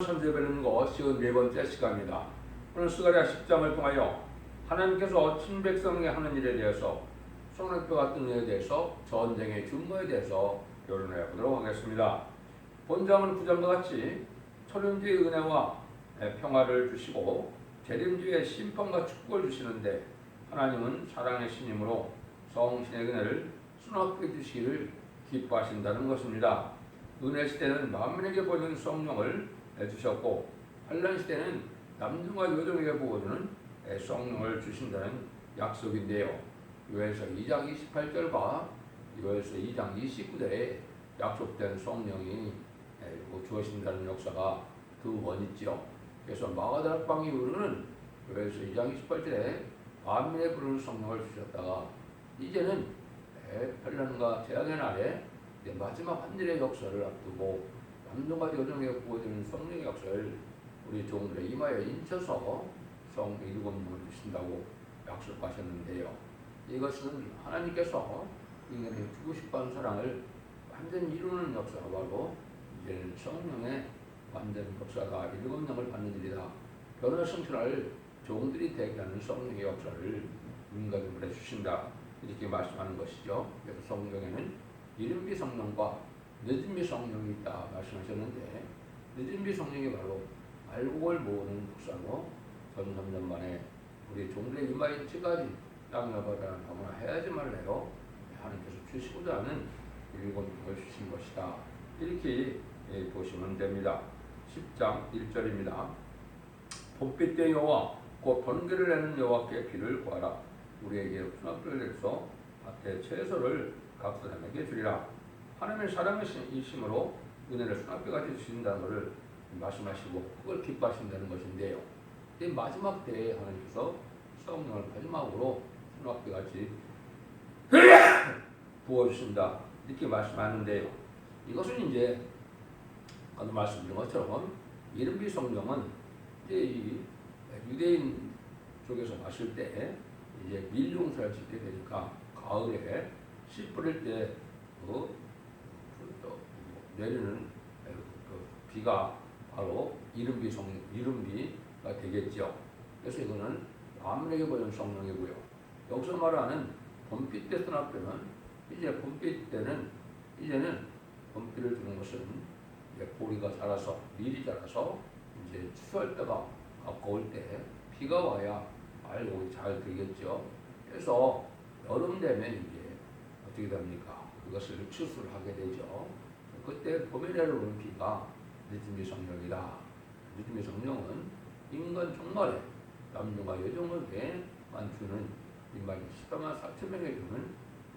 천재배는 것 54번째 시간입니다. 오늘 스가랴 10장을 통하여 하나님께서 친백성에게 하는 일에 대해서 성령과 같은 일에 대해서 전쟁의 준모에 대해서 결론해 보도록 하겠습니다. 본장은 9장과 같이 철년 뒤의 은혜와 평화를 주시고 재림 뒤의 심판과 축복을 주시는데 하나님은 사랑의 신임으로 성신의 은혜를 수납해 주시기를 기뻐하신다는 것입니다. 은혜 시대는 만민에게 보이는 성령을 주셨고 환난 시대는 남성과 여종에게 보여주는 성령을 주신다는 약속인데요. 요엘서 2장 28절과 요엘서 2장 29절에 약속된 성령이 주어진다는 역사가 두 번 있죠. 그래서 마가다락방이 이루는 요엘서 2장 28절에 만민에 부르는 성령을 주셨다가 이제는 환난과 재앙의 날에 마지막 한일의 역사를 앞두고 남성과 여종에게 보여주는 성령의 역사를 우리 종들의 이마에 인쳐서 성 일곱 명을 주신다고 약속하셨는데요. 이것은 하나님께서 인간에게 주고 싶어하는 사랑을 완전히 이루는 역사가 바로 이제는 성령의 완전 역사가 일곱 명을 받는 일이다. 변화 성취할 종들이 되게 하는 성령의 역사를 인간에 주신다. 이렇게 말씀하는 것이죠. 그래서 성경에는 이른비 성령과 늦은비 성령이 있다 말씀하셨는데 늦은비 성령이 바로 알곡을 모으는 복사로 점점 만에 우리 종들의 이마에 찌까지 땅에 버려라 아무나 해야지 말래요. 하나님께서 주시고자 하는 일곱 명을 주신 것이다. 이렇게 보시면 됩니다. 10장 1절입니다. 봄빛 때 여호와 곧 번개를 내는 여호와께 비를 구하라. 우리에게 수납을 내서 밭에 채소를 각 사람에게 주리라. 하나님의 사랑이심으로 은혜를 수납해가지고 주신다는 것을 말씀하시고 그걸 기뻐하신다는 것인데요. 이 마지막 때에 하나님께서 성령을 마지막으로 수납해가지고 부어주신다 이렇게 말씀하는데요. 이것은 이제 아까 말씀드린 것처럼 이른비 성령은 이제 이 유대인 쪽에서 봤을 때 이제 밀용사를 짓게 되니까 가을에 씨 뿌릴 때 내리는 비가 바로 이른비가 되겠죠. 그래서 이거는 만민에게 보이는 성령이고요. 여기서 말하는 봄빛 때 수납되면 이제 봄빛 때는 이제는 봄비를 주는 것은 보리가 자라서 밀이 자라서 이제 추수할 때가 가까울 때 비가 와야 알곡이 잘 되겠죠. 그래서 여름 되면 이제 어떻게 됩니까? 그것을 추수를 하게 되죠. 그때 봄에 내려오는 비가 늦은비 성령이다. 늦은비 성령은 인간 종말에 남녀와 여종에게만 주는 인간 14만 4천 명에 주는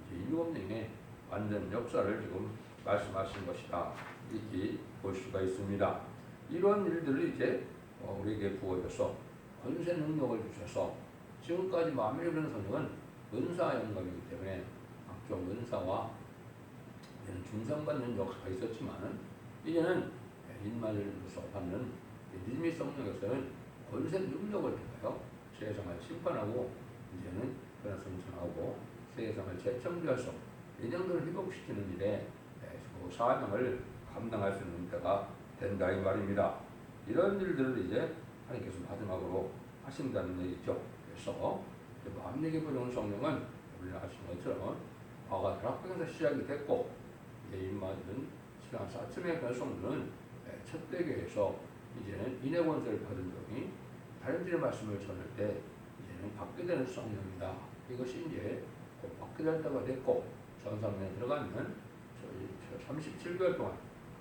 일곱 명의 완전 역사를 지금 말씀하신 것이다. 이렇게 볼 수가 있습니다. 이런 일들을 이제 우리에게 부어줘서 권세 능력을 주셔서 지금까지 만민의 성령은 은사 영감이기 때문에 각종 은사와 중상받는 역사가 있었지만 이제는 인마들로서 받는 믿음의 성령에서는 권세 능력을 통하여 세상을 심판하고 이제는 변화성천하고 세상을 재창조해서 인형들을 회복시키는 일에 사명을 감당할 수 있는 때가 된다 이 말입니다. 이런 일들을 이제 하나님께서 마지막으로 하신다는 얘기죠. 그래서 만민에게 보내온 성령은 우리가 아시는 것처럼 마가다락방에서 시작이 됐고 인마들은 지난 4층의 변성들은 첫 대교에서 이제는 인해 권세를 받은 적이 다른들의 말씀을 전할 때 이제는 받게 되는 성령이다. 이것이 이제 곧 받게 될 때가 됐고 전성면에 들어가면 37개월 동안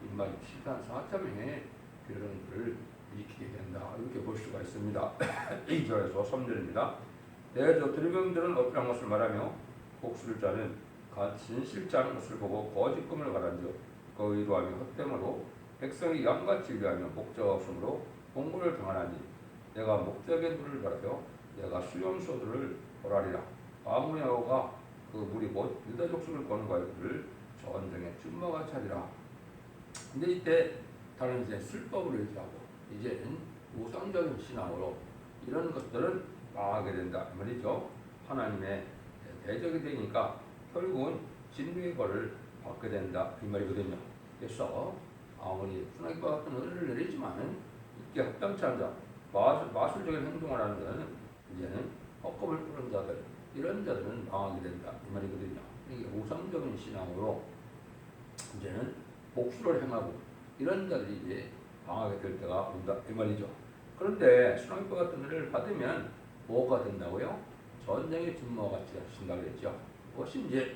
인마들 14,400명의 교련들을 일으키게 된다. 이렇게 볼 수가 있습니다. 2절에서 3절입니다. 내저 들명들은 어떠한 것을 말하며 복수를 짜는 진실치 않은 것을 보고 거짓 꿈을 가라앉어 그 의도하며 헛됨으로 백성이 양같이 위하며 목적 없음으로 공고를 당하나니 내가 목적의 물을 바라며 내가 수염소들을 벌하리라. 아무리 여호가 그 물이 곧 유다 족속을 권고하여 그를 전쟁의 준모가 차리라. 근데 이때 다른 이제 술법으로 얘기하고 이제는 우상적인 신앙으로 이런 것들은 망하게 된다 말이죠. 하나님의 대적이 되니까 결국은 진리의 벌을 받게 된다 이 말이거든요. 그래서 아무리 소나기와 같은 은혜를 내리지만 특히 합당치 않은 자, 마술적인 행동을 하는 자는 이제는 헛겁을 꾸는 자들, 이런 자들은 망하게 된다 이 말이거든요. 이게 우상적인 신앙으로 이제는 복수를 행하고 이런 자들이 이제 망하게 될 때가 온다 이 말이죠. 그런데 순환과 같은 은혜를 받으면 뭐가 된다고요? 전쟁의 준모와 같이 하신다 그랬죠. 그것이 이제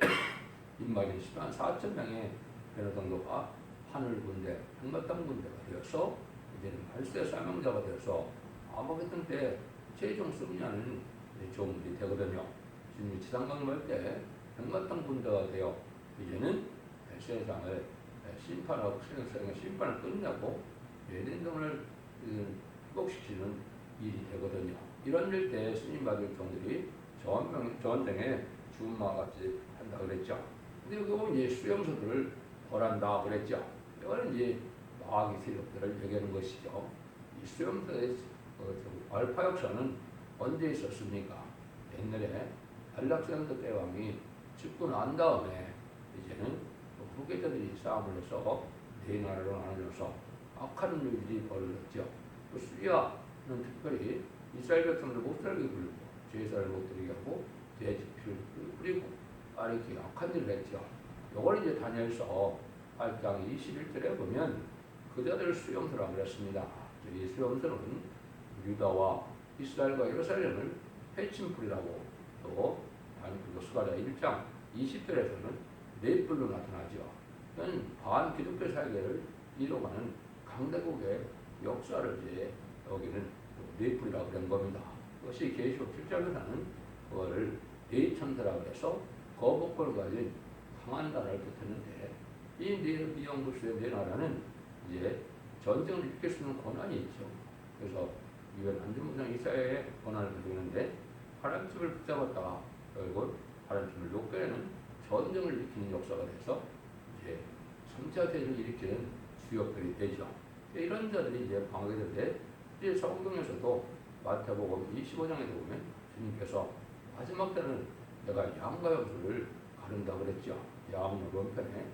입막인 10만 4천 명의 변호정도가 하늘 군대, 백마땅 군대가 되어서 이제는 발세 사명자가 되어서 아마겟돈 때 최종 승리하는 종들이 되거든요. 주님이 지상 강림할 때 백마땅 군대가 되어 이제는 세상을 심판하고 세상의 심판을 끝내고 예den동을 회복시키는 일이 되거든요. 이런 일 때 스님 받을 종들이 전쟁에 죽음과 같이 한다 그랬죠. 근데 여기 보면 이제 수용소들을 벌한다 그랬죠. 이거는 이제 마귀 세력들을 얘기하는 것이죠. 이 수용소의 알파 역사는 언제 있었습니까? 옛날에 알렉산더 대왕이 죽고 난 다음에 이제는 후계자들이 싸움을 해서 네 나라로 나눠져서 악한 일들이 벌어졌죠. 또 시리아는 특별히 이스라엘 백성들 못 살게 굴리고 제사를 못 드리게 하고 제지피를 뿌리고 이렇게 악한 일을 했죠. 이걸 이제 다니엘서 8장 21절에 보면 그자들 수용소라고 그랬습니다. 이 수용소는 유다와 이스라엘과 예루살렘을 해침풀이라고 또 스가랴 1장 20절에서는 넷불로 나타나죠. 이건 반기독교 사회를 이뤄가는 강대국의 역사를 이제 여기는 넷불이라고 그런 겁니다. 그것이 계시록 7장에서는 그거를 네천사라고 해서 거복권을 가진 강한 나라를 뜻했는데 이 미영구수의 네 나라는 이제 전쟁을 일으킬 수 있는 권한이 있죠. 그래서 이건 안전무장 이사회의 권한을 가지고 있는데 하나님집을 붙잡았다가 결국 하나님집을 녹여내는 전쟁을 일으키는 역사가 돼서 이제 3차 대전을 일으키는 주역들이 되죠. 이런 자들이 이제 방하게 되는데 이제 성경에서도 마태복음 25장에서 보면 주님께서 마지막 때는 내가 양과 염소를 가른다 그랬죠. 양은 왼편에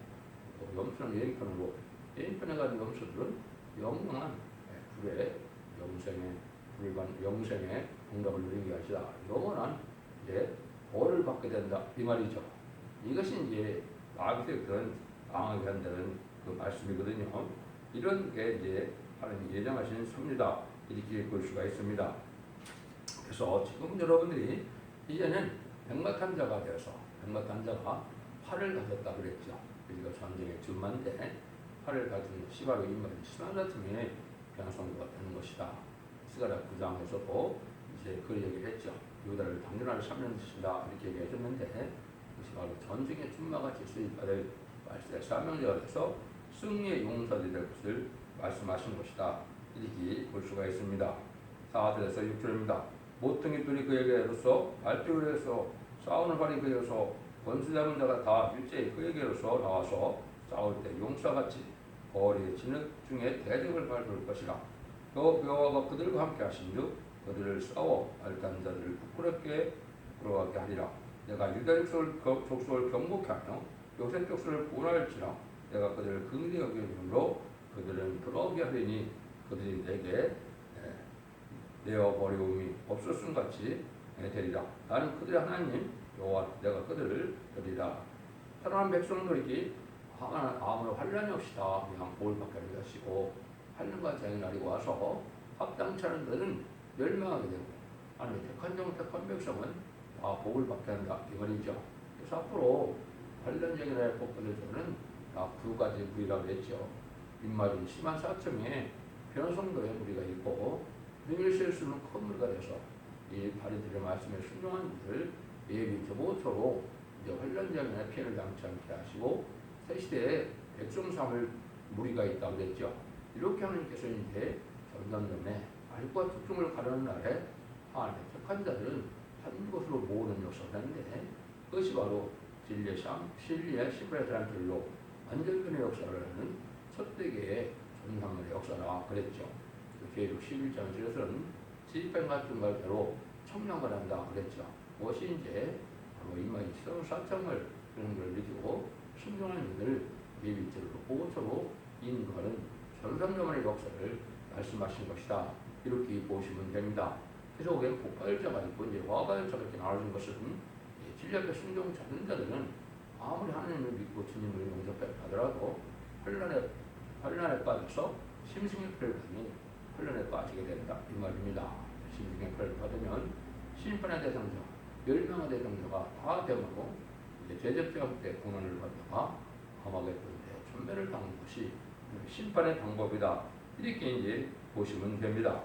염소는 왼편으로 왼편에 가는 염소들은 영원한 불에 영생의 공덕을 누리게 하시다. 영원한 이제 벌을 받게 된다 이 말이죠. 이것이 이제 마귀들은 망하게 한다는 그 말씀이거든요. 이런 게 이제 하나님이 예정하신 섭니다. 이렇게 볼 수가 있습니다. 그래서 지금 여러분들이 이제는 백마탄자가 되어서 백마탄자가 활을 가졌다 그랬죠. 우리가 전쟁의 준만대 활을 가진 시바로 인물이 신앙자팀의 변성도가 되는 것이다. 스가랴 9장에서도 이제 그 얘기를 했죠. 유다를 당연하게 삼는 것이다 이렇게 얘기해줬는데 그것이 바로 전쟁의 준마같이 수입받을 말세의 사명자가 돼서 승리의 용사들이 될 것을 말씀하신 것이다. 이렇게 볼 수가 있습니다. 4절에서 6절입니다. 모퉁이 뿔이 그에게로서 발뼈에서 싸우는 활이 그에게로서 권수 잡은 자가 다 일제히 그에게로서 나와서 싸울 때 용사같이 거리의 진흙 중에 대적을 밟을 것이라. 여호와가 그들과 함께 하신즉 그들을 싸워 알단 자들을 부끄럽게 부끄러워하게 하리라. 내가 유다 족속을 경고케 하며 요셉 족속을 구원할지라. 내가 그들을 긍휼히 여김으로 그들은 돌아오게 하리니 그들이 내게 내어버리움이 없었음 같이 되리라. 나는 그들의 하나님 여호와 내가 그들을 드리라. 살아난 백성들에게 아무런 환란이 없이다 그냥 복을 받게 하시고 환난과 재앙의 날이 와서 합당치 않은 자는 멸망하게 되고 하나님의 택한 백성은 다 복을 받게 한다 이 말이죠. 그래서 앞으로 환란 재앙의 날에 복받을 자는 다 두 가지 무리라고 했죠. 윗말은 104,000명의 변성도의 무리가 있고 능일 셀 수 있는 큰 무리가 돼서 이 바리들의 말씀에 순종한 이들을 예비 저보토로 이제 환란 재앙의 날에 피해를 당치 않게 하시고 새 시대에 백성 삼을 무리가 있다고 그랬죠. 이렇게 하나님께서 이제 전전전에 알과 특종을 가르는 날에 하나님의 택한 자들은 한 곳으로 모으는 역사를 하는데 그것이 바로 진리의 시브레 사람들로 완전변의 역사를 하는 첫 대계의 전산문의 역사라 그랬죠. 계획 11장에서는 지휘병 같은 말대로 청량을 한다 그랬죠. 무엇이 이제 바로 이마의 시선 사청을 그런 걸 느끼고 순종하는 이들 예비죄로 보호처로 인도하는 전산문의 역사를 말씀하신 것이다. 이렇게 보시면 됩니다. 그래서 거기에 폭발자가 있고 이제 화가열차가 이렇게 나눠진 것은 진리앞에 순종 찾는 자들은 아무리 하나님을 믿고 주님을 용서하더라도 환란에 빠져서 심승의 표를 받으면 환란에 빠지게 된다 이 말입니다. 심승의 표를 받으면 심판의 대상자, 멸망의 대상자가 다 되고 이제 대접자 때 고난을 받다가 감옥에 들때 천매를 당하는 것이 심판의 방법이다. 이렇게 이제 보시면 됩니다.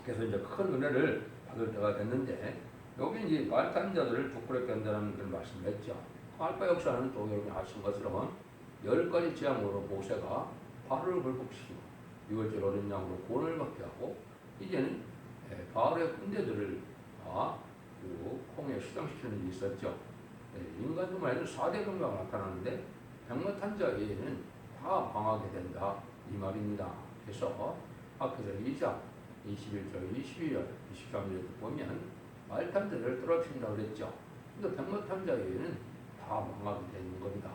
그래서 이제 큰 은혜를 받을 때가 됐는데 여기 이제 말탄 자들을 부끄럽게 한다는 그런 말씀을 했죠. 알파 역사는 또 여러분이 아시는 것처럼 10가지 재앙으로 모세가 바로를 굴복시키고 6월절 어린 양으로 구원을 받게 하고 이제는 바로의 군대들을 다 콩에 수장시키는 일이 있었죠. 인간들만 해도 4대 병마가 나타나는데 병마탄 자 외에는 다 망하게 된다 이 말입니다. 그래서 앞에서 2장 21절, 22절, 23절에 보면 말탄자를 떨어뜨린다고 그랬죠. 근데 병마탄 자 외에는 다 망하게 되는 겁니다.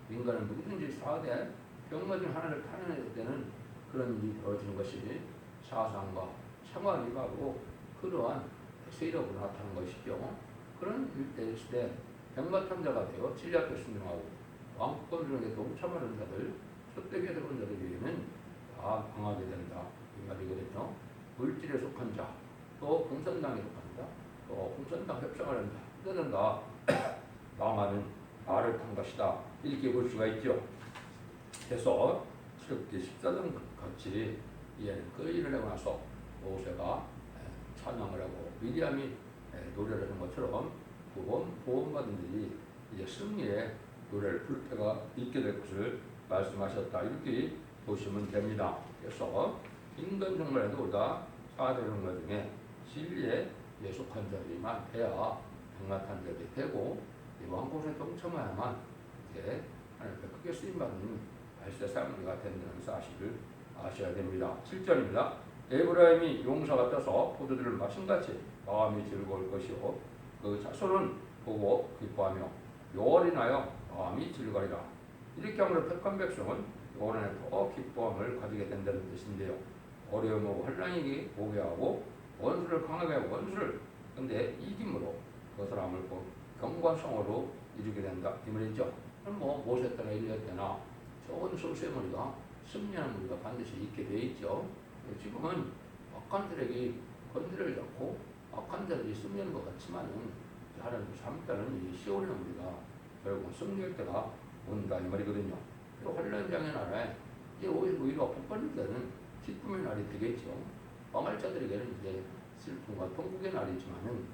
인간은 누구든지 4대 병마 중 하나를 타내야 되는 그런 일이 벌어지는 것이 사상과 생활이 바로 그러한 세력으로 나타나는 것이죠. 그런 일대 있을 때 병마탄자가 되어 진리 앞에 순종하고 왕권중에 동참하는 자들, 촛대기에 들어온 자들 위에는 다 망하게 된다 이 말이거든요. 물질에 속한 자, 또 공산당에 속한 자, 또 공산당 협상을 한다. 이들은 다 망하는 알을 탄 것이다. 이렇게 볼 수가 있죠. 그래서 출애굽기 14장 같이 이제는 그 일을 하고 나서 모세가 찬양을 하고 미디암이 노래를 하는 것처럼 구원받은 일이 이제 승리의 노래를 부를 때가 있게 될 것을 말씀하셨다. 이렇게 보시면 됩니다. 그래서 인간 정말에도 다 4대 병마 중에 진리에 속한 자들이만 해야 병마탄 자들이 되고 왕권에 동참해야만 이제 하나님께 크게 쓰임받는 발세 사람들이 된다는 사실을 아셔야 됩니다. 7절입니다. 에브라임이 용사 같아서 포도주를 마신같이 마음이 즐거울 것이요 그 자손은 보고 기뻐하며 요월 인하여 마음이 즐거리라. 이렇게 함으로 택한 백성은 요월 안에 더 기뻐함을 가지게 된다는 뜻인데요. 어려움과 환난이 오게 하고 원수를 강하게 하고 원수를 근데 이김으로 그 사람을 경관성으로 이루게 된다 이 말이죠. 모세 때나 일리야 때나 좋은 소수의 무리가 승리하는 무리가 반드시 있게 되어 있죠. 지금은 악한 자들에게 건드를 잡고 악한 자들이 승리하는 것 같지만은 하나님 삼다는 이 시오리는 우리가 결국 승리할 때가 온다 이 말이거든요. 그리고 환란장의 나라에 이제 오히려 복받는 데는 기쁨의 날이 되겠죠. 망할 자들에게는 이제 슬픔과 통곡의 날이지만은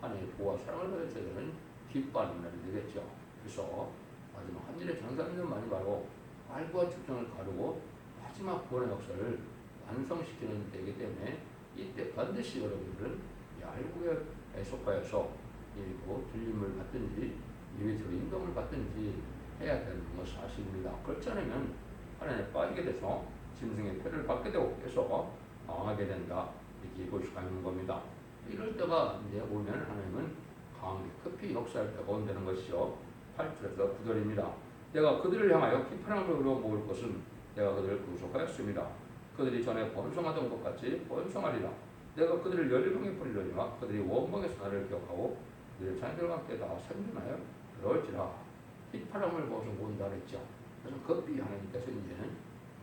하나님의 보호와 사랑을 받을 자들은 기뻐하는 날이 되겠죠. 그래서 마지막 한 일의 전산년만이 바로 알과 축정을 가르고 마지막 구원의 역사를 완성시키는 때이기 때문에 이때 반드시 여러분들은 이 알구에 속하여서 그리고 들림을 받든지 예배적으로 인도를 받든지 해야 되는 것 사실입니다. 그렇지 않으면 하나님에 빠지게 돼서 짐승의 표를 받게 되고 계속 망하게 된다 이렇게 볼 수가 있는 겁니다. 이럴 때가 이제 오면 하나님은 강하게 급히 역사할 때가 온다는 것이죠. 8절에서 9절입니다. 내가 그들을 향하여 비판함으로 모을 것은 내가 그들을 구속하였습니다. 그들이 전에 번성하던 것 같이 번성하리라. 내가 그들을 열방에 뿌리려니와 그들이 원방에서 나를 기억하고 그들의 자녀들과 함께 다 생존하여 들어올지라. 비판함을 모아서 모은다 그랬죠. 그래서 급히 하나님께서 이제는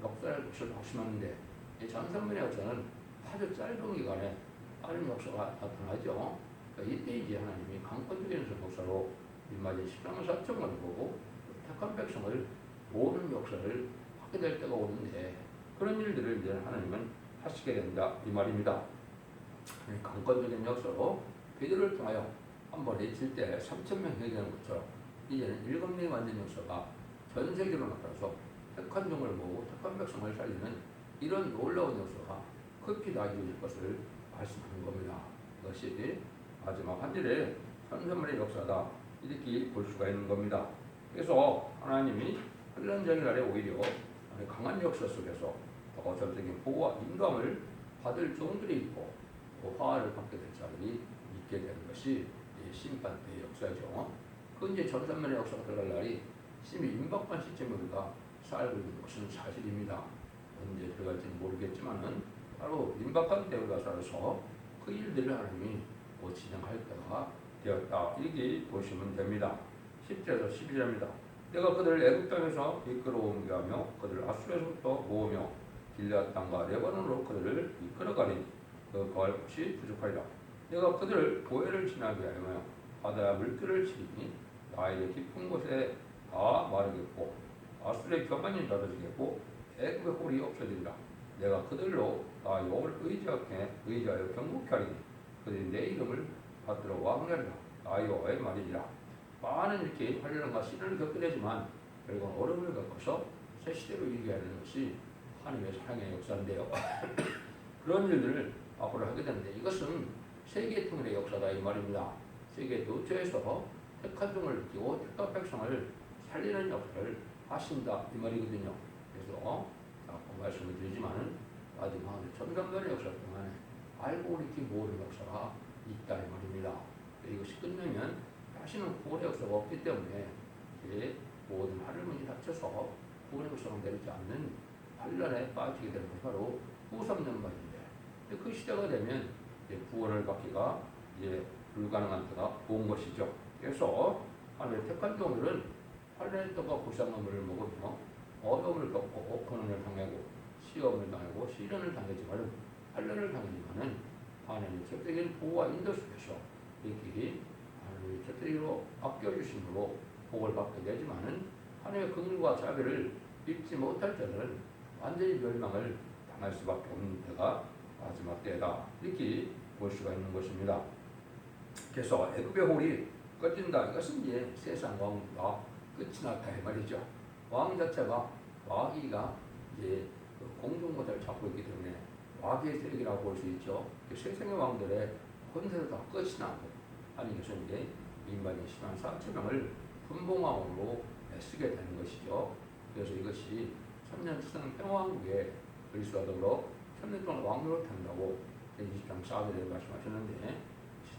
역사할 것을 말씀하는데 이 전산문의 역사는 아주 짧은 기간에 빠른 역사가 나타나죠. 그러니까 이때 이제 하나님이 강권적인 역사로 일마지 13만 4천만을 보고 택한 백성을 모으는 역사를 하게 될 때가 오는데 그런 일들을 이제 하나님은 하시게 된다 이 말입니다. 강권적인 역사로 베드로를 통하여 한 번에 있을 때 3,000명 회개하는 것처럼 이제는 7명의 완전 역사가 전 세계로 나타나서 택한 종을 모으고 택한 백성을 살리는 이런 놀라운 역사가 급히 나이어질 것을 말씀하는 겁니다. 이것이 마지막 한 일의 선선물의 역사다 이렇게 볼 수가 있는 겁니다. 그래서 하나님이 환란장의 날에 오히려 강한 역사 속에서 더 전적인 보호와 인도함을 받을 종들이 있고 또 화를 받게 될 자들이 있게 되는 것이 심판 때의 역사죠. 그 이제 전산면의 역사가 들어갈 날이 심히 임박한 시점에 우리가 살고 있는 것은 사실입니다. 언제 들어갈지는 모르겠지만은 바로 임박한 때가 살아서 그 일들을 하나님이 진행할 때가 되었다. 이렇게 보시면 됩니다. 10절에서 11절입니다. 내가 그들을 애굽 땅에서 이끌어오게 하며 그들을 아수르에서부터 모으며 길앗 땅과 레바논으로 그들을 이끌어가니 그 거할 곳이 부족하리라. 내가 그들을 고해를 지나게 하며 바다에 물결을 치리니 나일의 깊은 곳에 다 마르겠고 아수르의 교만이 낮아지겠고 애굽의 홀이 없어지리라. 내가 그들로 나 여호와를 의지하여 경고케 하리니 그들이 내 이름을 받들어 왕래하리라. 나 여호와의 말이니라. 많은 이렇게 환란과 시련을 겪게 되지만 결국은 어려움을 겪어서 새 시대로 이르게 하는 것이 하나님의 사랑의 역사인데요. 그런 일들을 앞으로 하게 되는데 이것은 세계 통일의 역사다 이 말입니다. 세계 도처에서 택한 종을 느끼고 택한 백성을 살리는 역사를 하신다 이 말이거든요. 그래서 아까 말씀을 드리지만은 마지막에 천간간의 역사 동안에 알고 이렇게 모르는 역사가 있다 이 말입니다. 이것이 끝나면 다시는 구원의 역사가 없기 때문에 이제 모든 하늘문이 닫혀서 구원의 역사가 내리지 않는 환란에 빠지게 되는 것이 바로 후삼년반인데 그 시대가 되면 이제 구원을 받기가 이제 불가능한 때가 온 것이죠. 그래서 하나님의 택한 종들은 환란의 떡과 고상나무를 먹으며 어려움을 겪고 고난을 당하고 시험을 당하고 시련을 당하지만 환란을 당하지만은 하나님의 절대적인 보호와 인도 속에서 이렇게 하나님의 절대적으로 아껴주심으로 복을 받게 되지만은 하나님의 긍휼과 자비를 잊지 못할 때는 완전히 멸망을 당할 수밖에 없는 때가 마지막 때다 이렇게 볼 수가 있는 것입니다. 그래서 애굽의 홀이 꺼진다. 이것은 이제 세상 왕과 끝이 났다 이 말이죠. 왕 자체가 마귀가 이제 공중권을 잡고 있기 때문에 마귀의 세력이라고 볼 수 있죠. 세상의 왕들의 권세도 다 끝이 나고 하나님께서 이제 인간이 10만 4천 명을 분봉왕으로 쓰게 되는 것이죠. 그래서 이것이 3년 수상 평화왕국에 그리스도와 더불어 3년 동안 왕으로 탄다고 20장 4절에 말씀하셨는데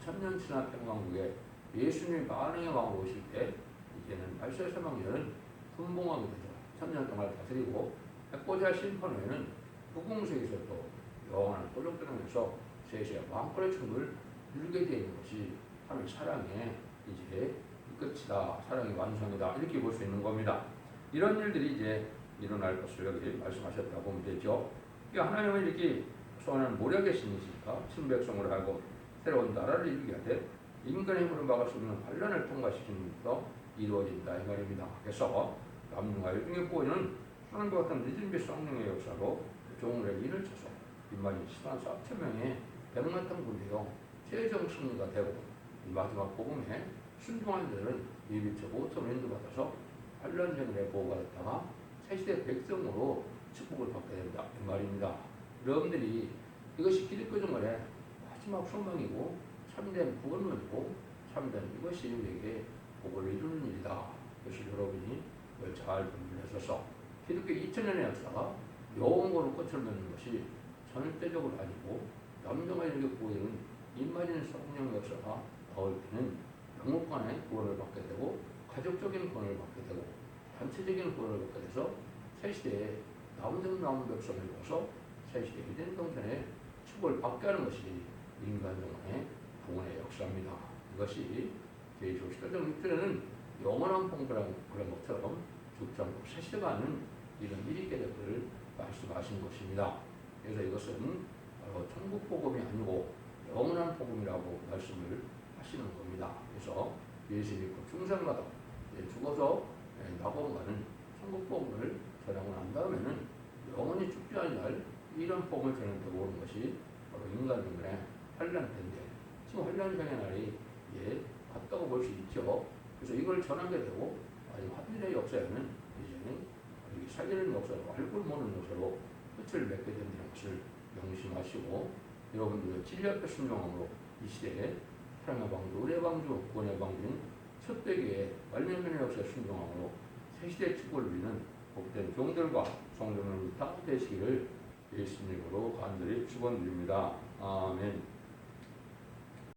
1000년 지난 평화왕국에 예수님이 만왕의 왕으로 오실 때 이제는 말세의 사망년은 분봉왕이 되죠. 3년 동안 다스리고 백보자 심판 후에는 후궁석에서 또 영원한 도적들으면서 세세의 왕권의 충을 누리게 되는 것이 하나님의 사랑의 이제 끝이다. 사랑의 완성이다. 이렇게 볼 수 있는 겁니다. 이런 일들이 이제 일어날 것을 여기 말씀하셨다고 보면 되죠. 그러니까 하나님은 이렇게 소원하는 모략의 신이시니까 친백성으로 하고 새로운 나라를 이루게 하되 인간의 힘으로 막을 수 없는 환란을 통과시키면서 이루어진다 이 말입니다. 그래서 남녀와 여중의 보이는 하나님과 같은 늦은 빛 성령의 역사로 종들의 일을 쳐서 빈말이 10만 4천 명의 백만탄 군대요 최종 승리가 되고 이 마지막 복음에 순종한 자들은 예비처 5천 인도받아서 환란전에 보호받았다가 새시대 백성으로 축복을 받게 된다 이 말입니다. 여러분들이 이것이 기독교 정말의 마지막 소망이고 참된 구원론이고 참된 이것이 우리에게 복을 이루는 일이다. 그래서 여러분이 이걸 잘 분별하셔서 기독교 2000년의 역사가 영원으로 끝을 맺는 것이 절대적으로 아니고 남녀가 이렇게 보이는 임마진 성령 역사가 나올 때는 영국간의 구원을 받게 되고 가족적인 구원을 받게 되고 단체적인 구원을 받게 돼서 새시대에 남은 백성을 모아서 새시대 유대인 동편에 축복을 받게 하는 것이 인간 영혼의 구원의 역사입니다. 이것이 제9시대적 6절에는 영원한 봉부라는 그런 것처럼 죽지 않고 새시대가 하는 이런 일이 있게 될 것을 말씀하신 것입니다. 그래서 이것은 바로 천국 복음이 아니고 영원한 복음이라고 말씀을 하시는 겁니다. 그래서 예수 믿고 중생마다 죽어서 낙원가는 천국 복음을 전하고 난 다음에는 영원히 죽지 않을 이런 복음을 전한다고 보는 것이 바로 인간의 환란때인데 지금 환란병의 날이 갔다고 볼 수 있죠. 그래서 이걸 전하게 되고 화필의 역사에는 이제는 살리는 역사로 알고 모르는 역사로 끝을 맺게 된다는 것을 명심하시고 여러분들의 진리 앞에 순종함으로 이 시대에 사랑의 방주, 의의 방주, 구원의 방주인 첫대기의 말년면의 역사에 순종함으로 새시대 축복을 누리는 복된 종들과 성도님이 다 되시기를 예수님으로 간절히 축원드립니다. 아멘.